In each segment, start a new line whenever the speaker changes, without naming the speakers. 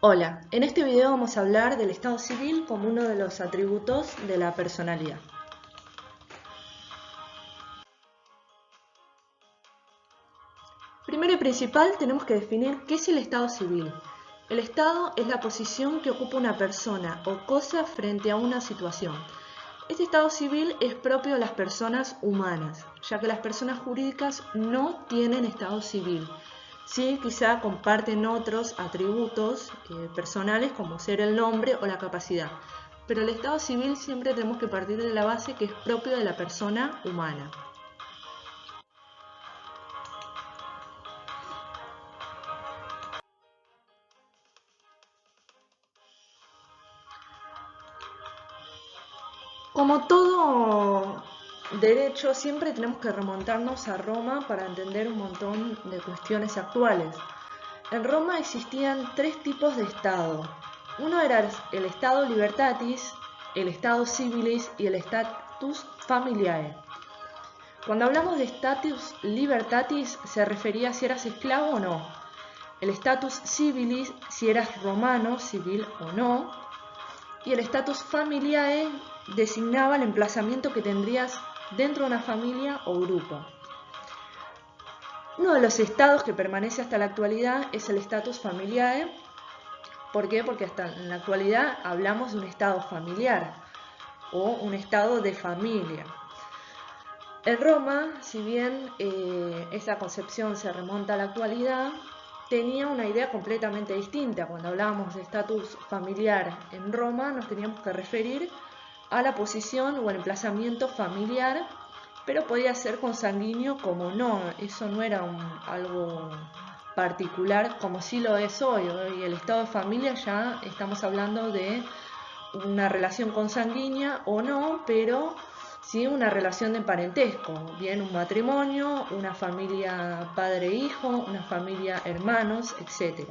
Hola, en este video vamos a hablar del estado civil como uno de los atributos de la personalidad. Primero y principal tenemos que definir qué es el estado civil. El estado es la posición que ocupa una persona o cosa frente a una situación. Este estado civil es propio de las personas humanas, ya que las personas jurídicas no tienen estado civil. Sí, quizá comparten otros atributos personales como ser el nombre o la capacidad, pero el estado civil siempre tenemos que partir de la base que es propio de la persona humana. Como todo derecho, siempre tenemos que remontarnos a Roma para entender un montón de cuestiones actuales. En Roma existían tres tipos de Estado. Uno era el Estado Libertatis, el Estado Civilis y el Status Familiae. Cuando hablamos de Status Libertatis se refería a si eras esclavo o no. El Status Civilis si eras romano, civil o no. Y el Status Familiae designaba el emplazamiento que tendrías dentro de una familia o grupo. Uno de los estados que permanece hasta la actualidad es el status familiae. ¿Por qué? Porque hasta en la actualidad hablamos de un estado familiar o un estado de familia. En Roma, si bien esa concepción se remonta a la actualidad, tenía una idea completamente distinta. Cuando hablábamos de estatus familiar en Roma, nos teníamos que referir a la posición o el emplazamiento familiar, pero podía ser consanguíneo como no, eso no era algo particular como sí lo es hoy. Hoy el estado de familia ya estamos hablando de una relación consanguínea o no, pero sí una relación de parentesco, bien un matrimonio, una familia padre-hijo, una familia hermanos, etc.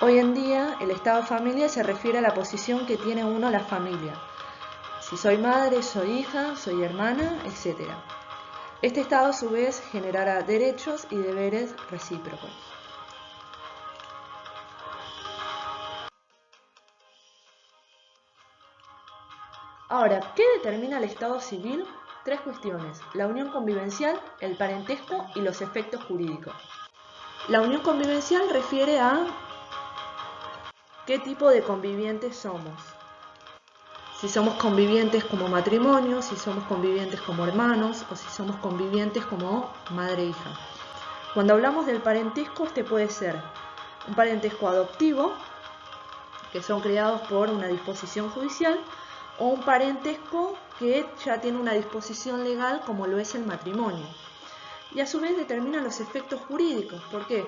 Hoy en día el estado de familia se refiere a la posición que tiene uno en la familia. Si soy madre, soy hija, soy hermana, etc. Este estado a su vez generará derechos y deberes recíprocos. Ahora, ¿qué determina el estado civil? Tres cuestiones: la unión convivencial, el parentesco y los efectos jurídicos. La unión convivencial refiere a qué tipo de convivientes somos. Si somos convivientes como matrimonio, si somos convivientes como hermanos o si somos convivientes como madre e hija. Cuando hablamos del parentesco, este puede ser un parentesco adoptivo, que son creados por una disposición judicial, o un parentesco que ya tiene una disposición legal como lo es el matrimonio. Y a su vez determina los efectos jurídicos. ¿Por qué?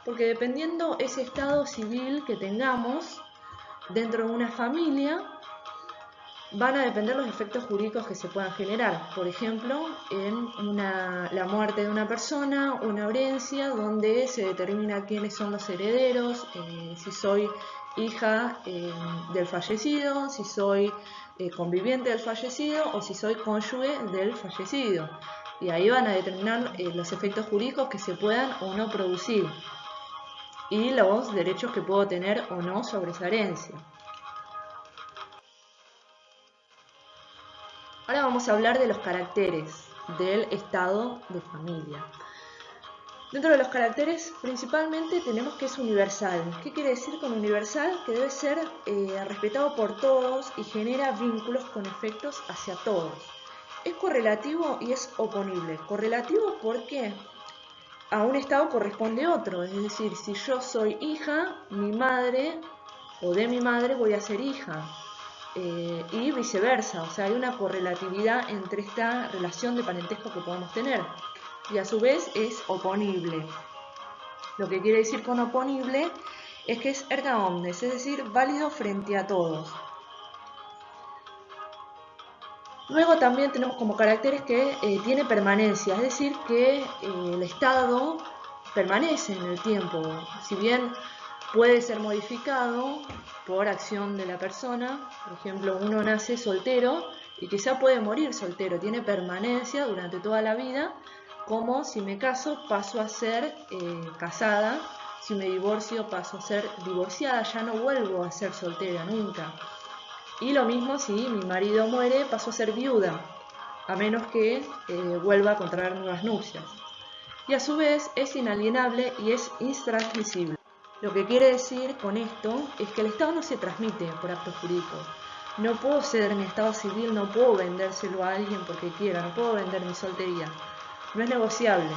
Porque dependiendo ese estado civil que tengamos dentro de una familia, van a depender los efectos jurídicos que se puedan generar. Por ejemplo, en la muerte de una persona, una herencia donde se determina quiénes son los herederos, si soy hija del fallecido, si soy conviviente del fallecido o si soy cónyuge del fallecido. Y ahí van a determinar los efectos jurídicos que se puedan o no producir y los derechos que puedo tener o no sobre esa herencia. Ahora vamos a hablar de los caracteres del estado de familia. Dentro de los caracteres, principalmente tenemos que es universal. ¿Qué quiere decir con universal? Que debe ser respetado por todos y genera vínculos con efectos hacia todos. Es correlativo y es oponible. Correlativo porque a un estado corresponde otro. Es decir, si yo soy hija, mi madre o de mi madre voy a ser hija. Y viceversa, o sea, hay una correlatividad entre esta relación de parentesco que podemos tener. Y a su vez es oponible. Lo que quiere decir con oponible es que es erga omnes, es decir, válido frente a todos. Luego también tenemos como caracteres que tiene permanencia, es decir, que el estado permanece en el tiempo. Si bien puede ser modificado por acción de la persona, por ejemplo, uno nace soltero y quizá puede morir soltero, tiene permanencia durante toda la vida, como si me caso paso a ser casada Si me divorcio paso a ser divorciada, ya no vuelvo a ser soltera nunca. Y lo mismo si mi marido muere, paso a ser viuda, a menos que vuelva a contraer nuevas nupcias. Y a su vez es inalienable y es intransmisible. Lo que quiere decir con esto es que el estado no se transmite por actos jurídicos. No puedo ceder mi estado civil, no puedo vendérselo a alguien porque quiera, no puedo vender mi soltería. No es negociable.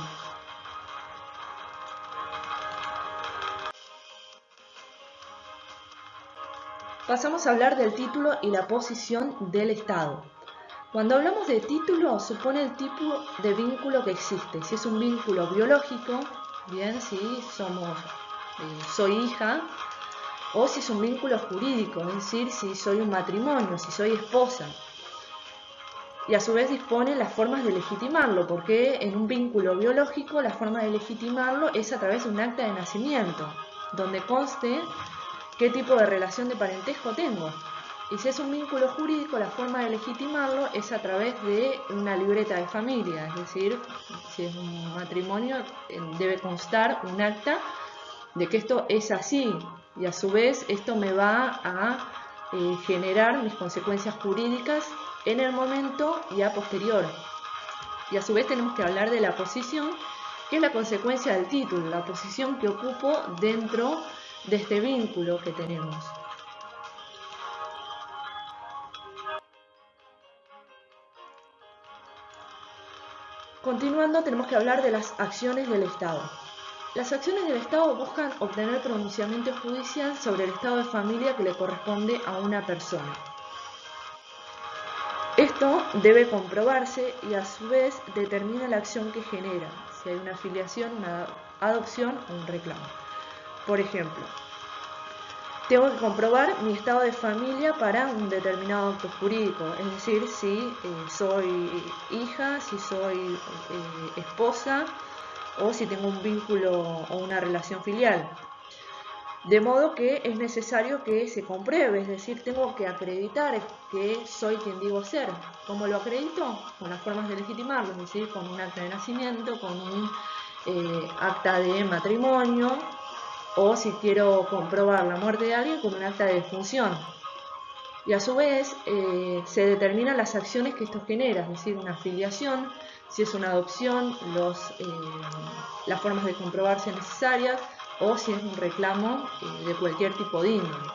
Pasamos a hablar del título y la posición del Estado. Cuando hablamos de título, supone el tipo de vínculo que existe. Si es un vínculo biológico, bien, si soy hija, o si es un vínculo jurídico, es decir, si soy un matrimonio, si soy esposa. Y a su vez dispone las formas de legitimarlo, porque en un vínculo biológico la forma de legitimarlo es a través de un acta de nacimiento, donde conste qué tipo de relación de parentesco tengo. Y si es un vínculo jurídico, la forma de legitimarlo es a través de una libreta de familia, es decir, si es un matrimonio, debe constar un acta de que esto es así, y a su vez esto me va a generar mis consecuencias jurídicas en el momento y a posterior. Y a su vez tenemos que hablar de la posición, que es la consecuencia del título, la posición que ocupo dentro de este vínculo que tenemos. Continuando, tenemos que hablar de las acciones del Estado. Las acciones del Estado buscan obtener pronunciamiento judicial sobre el estado de familia que le corresponde a una persona. Esto debe comprobarse y a su vez determina la acción que genera, si hay una filiación, una adopción o un reclamo. Por ejemplo, tengo que comprobar mi estado de familia para un determinado acto jurídico, es decir, si soy hija, si soy esposa o si tengo un vínculo o una relación filial. De modo que es necesario que se compruebe, es decir, tengo que acreditar que soy quien digo ser. ¿Cómo lo acredito? Con las formas de legitimarlo, es decir, con un acta de nacimiento, con un acta de matrimonio, o si quiero comprobar la muerte de alguien, con un acta de defunción. Y a su vez se determinan las acciones que esto genera, es decir, una filiación, si es una adopción, las formas de comprobarse necesarias, o si es un reclamo de cualquier tipo de índole.